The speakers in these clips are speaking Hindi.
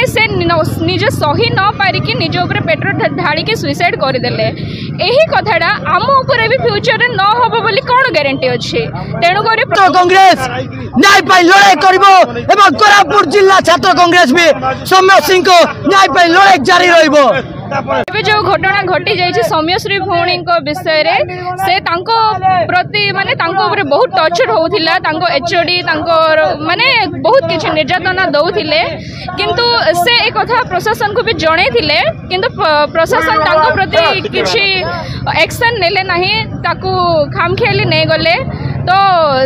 से निज सही न पारिकी निज उपर पेट्रोल ढाड़ी सुइसाइड करदेले यही कथाटा आम उपर भी फ्यूचर न हम बोली कौन ग्यारंटी अच्छी तेणुक कांग्रेस न्याय पाई लड़ाई कर कोरापुट जिला छात्र कांग्रेस भी सौम्य सिंह को न्याय पाई लड़ाई जारी रहिबो। जो घटना घटी जाइए सौम्यश्री भौणी विषय रे से प्रति माने बहुत टर्चर होउथिला एचओडी माने बहुत किसी निर्यातना दौथिले किंतु से एक कथा प्रशासन को भी जणे थिले किंतु प्रशासन प्रति किसी एक्शन नेले नाही ताकू खामखियाली नहीं गले तो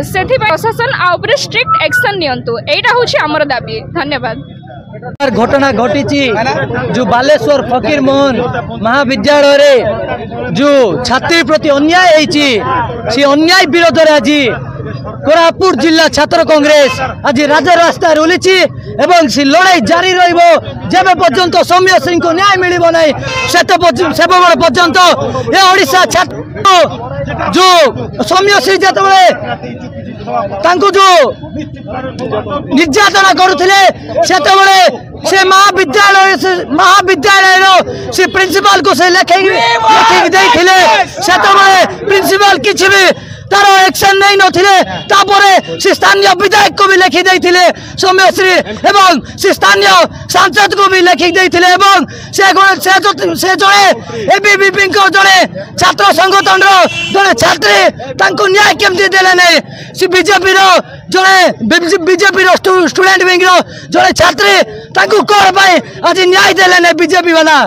से प्रशासन आ ऊपर स्ट्रिक्ट एक्शन नियंतु एटा होछि हमर दाबी। धन्यवाद। घटना घटी जो बालेश्वर फकीर मोहन महाविद्यालय रे जो छात्री प्रति अन्याय होती अन्याय विरोध रे आज कोरापुट जिला छात्र कांग्रेस आज राजरास्ता ओह्लैछि एवं सी लड़ाई जारी रहिबो जेबे पर्यंत सौम्य सिंह को न्याय मिलिबो नै से पर्यंत ए ओडिशा छात्र जो सौम्य सिंह जेतेबेले तांको जो निर्यातना करुथिले सेतेबेले से महाविद्यालय से प्रिंसिपल को से लेखिक देथिले सेतेबेले प्रिंसिपल किछि भी तार एक्शन नहीं नथिले तापरे से स्थानीय विधायक को भी लिखि देथिले सौम्यश्री एवं से स्थानीय सांसद को भी लिखि देथिले एवं से जड़े एबीवीपी को जड़े छात्र संगठन रो जड़े छात्री तांको न्याय केमती देले नै से बीजेपी रो जड़े बीजेपी रो स्टूडेंट विंग रो जड़े छात्री तांको कोर पाई आज न्याय देले नै बीजेपी वाला।